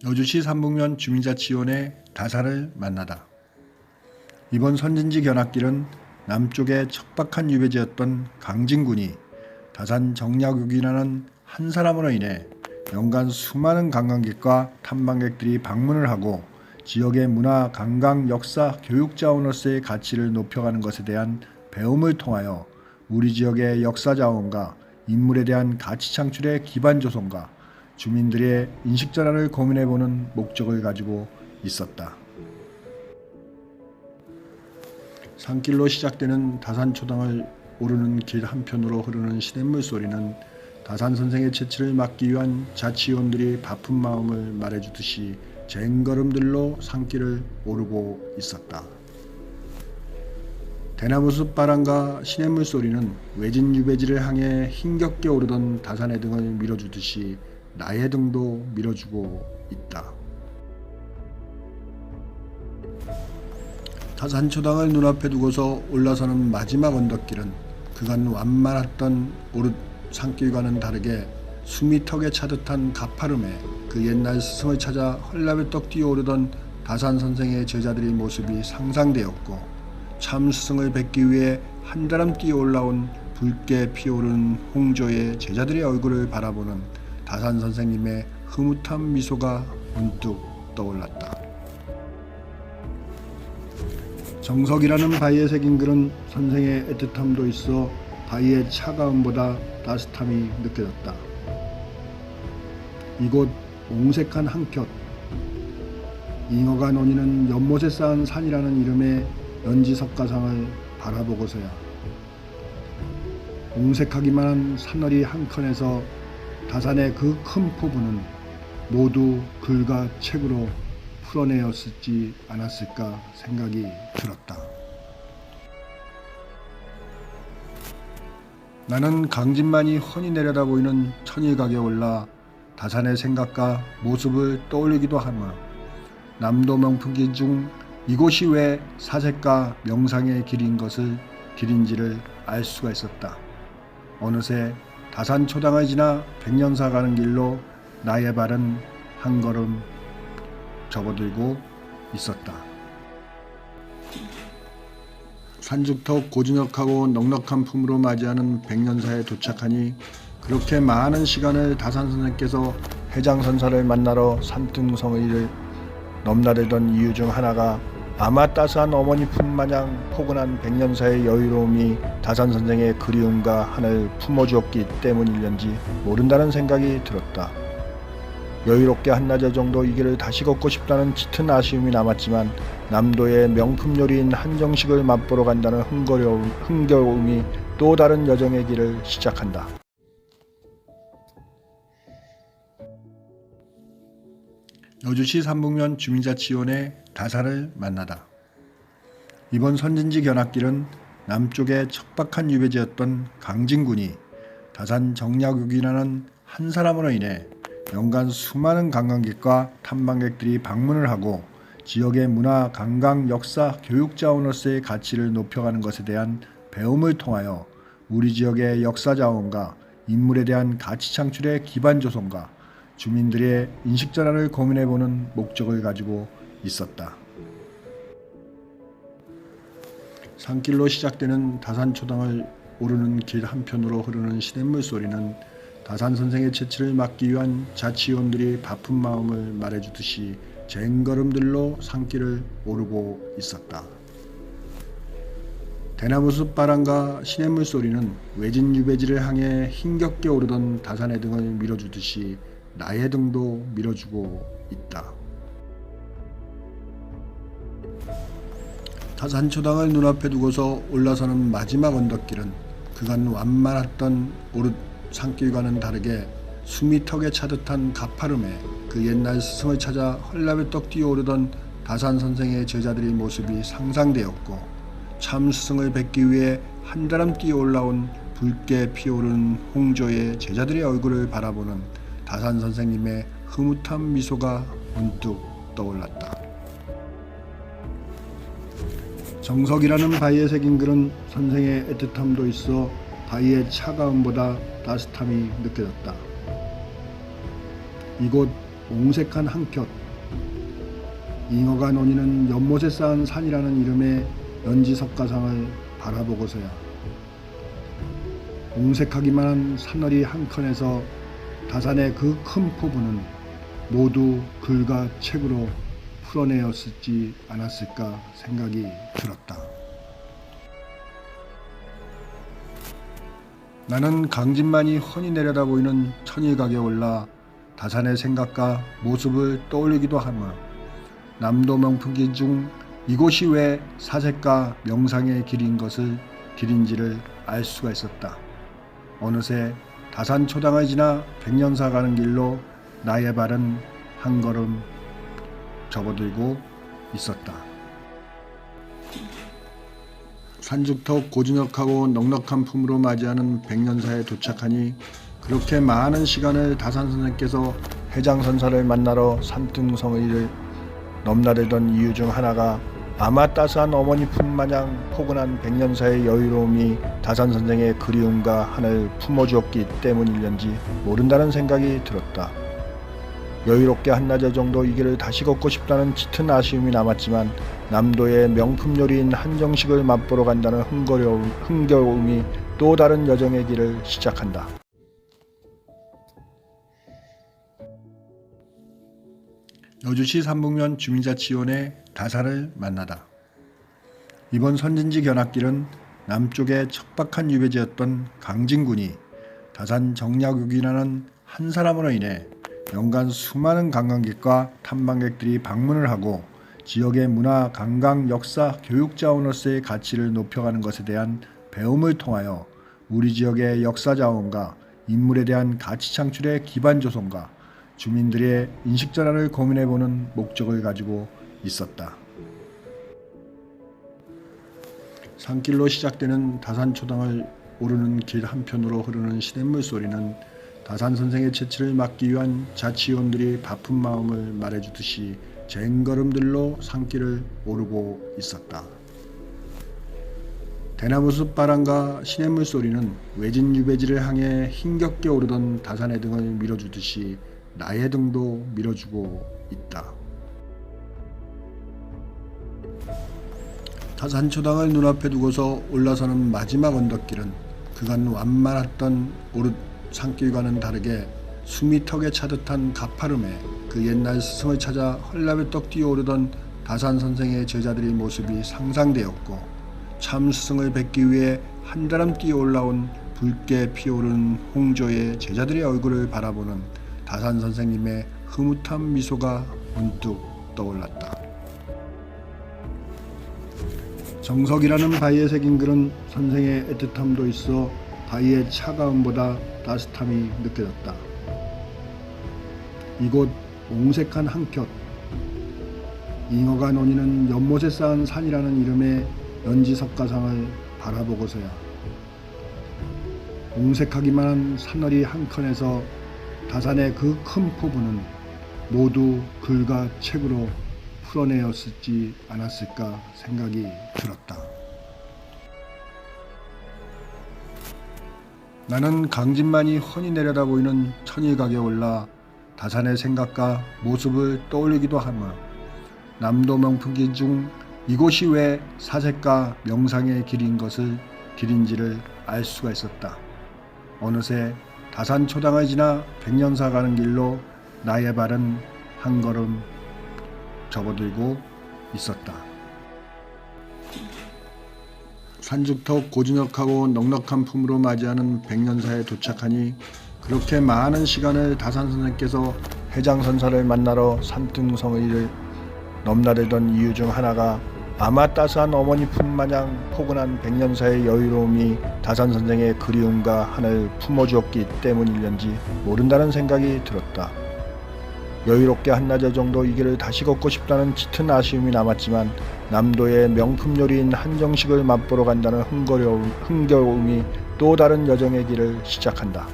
여주시 삼북면 주민자치위원회 다산을 만나다. 이번 선진지 견학길은 남쪽의 척박한 유배지였던 강진군이 다산 정약육이라는 한 사람으로 인해 연간 수많은 관광객과 탐방객들이 방문을 하고 지역의 문화, 관광, 역사, 교육 자원으로서의 가치를 높여가는 것에 대한 배움을 통하여 우리 지역의 역사 자원과 인물에 대한 가치 창출의 기반 조성과 주민들의 인식 전환을 고민해보는 목적을 가지고 있었다. 산길로 시작되는 다산초당을 오르는 길 한편으로 흐르는 시냇물 소리는 다산 선생의 채취를 막기 위한 자치위원들이 바쁜 마음을 말해주듯이 쟁걸음들로 산길을 오르고 있었다. 대나무숲 바람과 시냇물 소리는 외진 유배지를 향해 힘겹게 오르던 다산의 등을 밀어주듯이 나의 등도 밀어주고 있다. 다산초당을 눈앞에 두고서 올라서는 마지막 언덕길은 그간 완만했던 오르 산길과는 다르게 숨이 턱에 차듯한 가파름에 그 옛날 스승을 찾아 헐레벌떡 뛰어오르던 다산 선생의 제자들의 모습이 상상되었고, 참 스승을 뵙기 위해 한다름 뛰어올라온 붉게 피어오르는 홍조의 제자들의 얼굴을 바라보는 다산 선생님의 흐뭇한 미소가 문득 떠올랐다. 정석이라는 바위에 새긴 글은 선생의 애틋함도 있어 바위의 차가움보다 따뜻함이 느껴졌다. 이곳 옹색한 한켠, 잉어가 노니는 연못에 쌓은 산이라는 이름의 연지석가상을 바라보고서야 옹색하기만 한 산허리 한켠에서 다산의 그 큰 포부는 모두 글과 책으로 풀어내었지 않았을까 생각이 들었다. 나는 강진만이 훤히 내려다 보이는 천일각에 올라 다산의 생각과 모습을 떠올리기도 하며 남도 명풍길 중 이곳이 왜 사색과 명상의 길인지를 알 수가 있었다. 어느새 다산 초당을 지나 백년사 가는 길로 나의 발은 한 걸음 접어들고 있었다. 산죽턱 고즈넉하고 넉넉한 품으로 맞이하는 백년사에 도착하니 그렇게 많은 시간을 다산 선생께서 해장선사를 만나러 산등성의를 넘나들던 이유 중 하나가 아마 따스한 어머니 품 마냥 포근한 백년사의 여유로움이 다산 선생의 그리움과 한을 품어주었기 때문일런지 모른다는 생각이 들었다. 여유롭게 한나절 정도 이 길을 다시 걷고 싶다는 짙은 아쉬움이 남았지만 남도의 명품 요리인 한정식을 맛보러 간다는 흥겨움이 또 다른 여정의 길을 시작한다. 여주시 삼북면 주민자치위원회 다산을 만나다. 이번 선진지 견학길은 남쪽의 척박한 유배지였던 강진군이 다산 정약육이라는 한 사람으로 인해 연간 수많은 관광객과 탐방객들이 방문을 하고 지역의 문화, 관광, 역사, 교육 자원으로서의 가치를 높여가는 것에 대한 배움을 통하여 우리 지역의 역사 자원과 인물에 대한 가치 창출의 기반 조성과 주민들의 인식 전환을 고민해보는 목적을 가지고 있었다. 산길로 시작되는 다산초당을 오르는 길 한편으로 흐르는 시냇물 소리는 다산 선생의 채취를 막기 위한 자치위원들이 바쁜 마음을 말해주듯이 쟁걸음들로 산길을 오르고 있었다. 대나무숲 바람과 시냇물 소리는 외진 유배지를 향해 힘겹게 오르던 다산의 등을 밀어주듯이 나의 등도 밀어주고 있다. 다산초당을 눈앞에 두고서 올라서는 마지막 언덕길은 그간 완만했던 오르 산길과는 다르게 숨이 턱에 차듯한 가파름에 그 옛날 스승을 찾아 헐레벌떡 뛰어오르던 다산 선생의 제자들의 모습이 상상되었고, 참 스승을 뵙기 위해 한다름 뛰어올라온 붉게 피어오르는 홍조의 제자들의 얼굴을 바라보는 다산 선생님의 흐뭇한 미소가 문득 떠올랐다. 정석이라는 바위에 새긴 글은 선생의 애틋함도 있어 바위의 차가움보다 따뜻함이 느껴졌다. 이곳 옹색한 한켠 잉어가 논이는 연못에 쌓은 산이라는 이름의 연지 석가상을 바라보고서야 옹색하기만 한 산허리 한켠에서 다산의 그 큰 포부는 모두 글과 책으로 풀어내었지 않았을까 생각이 들었다. 나는 강진만이 훤히 내려다보이는 천일각에 올라 다산의 생각과 모습을 떠올리기도 하며 남도 명풍기 중 이곳이 왜 사색과 명상의 길인지를 알 수가 있었다. 어느새 다산 초당을 지나 백년사 가는 길로 나의 발은 한 걸음 접어들고 있었다. 산죽터 고즈넉하고 넉넉한 품으로 맞이하는 백년사에 도착하니 그렇게 많은 시간을 다산 선생께서 해장선사를 만나러 산등성의를 넘나들던 이유 중 하나가 아마 따스한 어머니 품 마냥 포근한 백년사의 여유로움이 다산 선생의 그리움과 한을 품어주었기 때문일는지 모른다는 생각이 들었다. 여유롭게 한나절 정도 이 길을 다시 걷고 싶다는 짙은 아쉬움이 남았지만 남도의 명품 요리인 한정식을 맛보러 간다는 흥겨움이 또 다른 여정의 길을 시작한다. 여주시 삼북면 주민자치위원회 다산을 만나다. 이번 선진지 견학길은 남쪽의 척박한 유배지였던 강진군이 다산 정약육이라는 한 사람으로 인해 연간 수많은 관광객과 탐방객들이 방문을 하고 지역의 문화, 관광, 역사, 교육 자원으로서의 가치를 높여가는 것에 대한 배움을 통하여 우리 지역의 역사 자원과 인물에 대한 가치 창출의 기반 조성과 주민들의 인식 전환을 고민해보는 목적을 가지고 있었다. 산길로 시작되는 다산초당을 오르는 길 한편으로 흐르는 시냇물 소리는 다산 선생의 채취를 막기 위한 자치위원들이 바쁜 마음을 말해주듯이 쟁걸음들로 산길을 오르고 있었다. 대나무숲 바람과 시냇물 소리는 외진 유배지를 향해 힘겹게 오르던 다산의 등을 밀어주듯이 나의 등도 밀어주고 있다. 다산초당을 눈앞에 두고서 올라서는 마지막 언덕길은 그간 완만했던 오르 산길과는 다르게 숨이 턱에 차듯한 가파름에 그 옛날 스승을 찾아 헐레벌떡 뛰어오르던 다산 선생의 제자들의 모습이 상상되었고 참 스승을 뵙기 위해 한다름 뛰어올라온 붉게 피어오르는 홍조의 제자들의 얼굴을 바라보는 다산 선생님의 흐뭇한 미소가 문득 떠올랐다. 정석이라는 바위에 새긴 글은 선생의 애틋함도 있어 바위의 차가움보다 따뜻함이 느껴졌다. 이곳 옹색한 한켠 잉어가 논이는 연못에 쌓은 산이라는 이름의 연지 석가상을 바라보고서야 옹색하기만 한 산허리 한켠에서 다산의 그 큰 포부는 모두 글과 책으로 풀어내었지 않았을까 생각이 들었다. 나는 강진만이 훤히 내려다보이는 천일각에 올라 다산의 생각과 모습을 떠올리기도 하며 남도 명풍기 중 이곳이 왜 사색과 명상의 길인지를 알 수가 있었다. 어느새 다산 초당을 지나 백년사 가는 길로 나의 발은 한 걸음 접어들고 있었다. 산죽터 고즈넉하고 넉넉한 품으로 맞이하는 백년사에 도착하니 그렇게 많은 시간을 다산 선생께서 해장선사를 만나러 산등성의를 넘나들던 이유 중 하나가 아마 따스한 어머니 품 마냥 포근한 백년사의 여유로움이 다산 선생의 그리움과 한을 품어주었기 때문일는지 모른다는 생각이 들었다. 여유롭게 한나절 정도 이 길을 다시 걷고 싶다는 짙은 아쉬움이 남았지만 남도의 명품 요리인 한정식을 맛보러 간다는 흥겨움이 또 다른 여정의 길을 시작한다.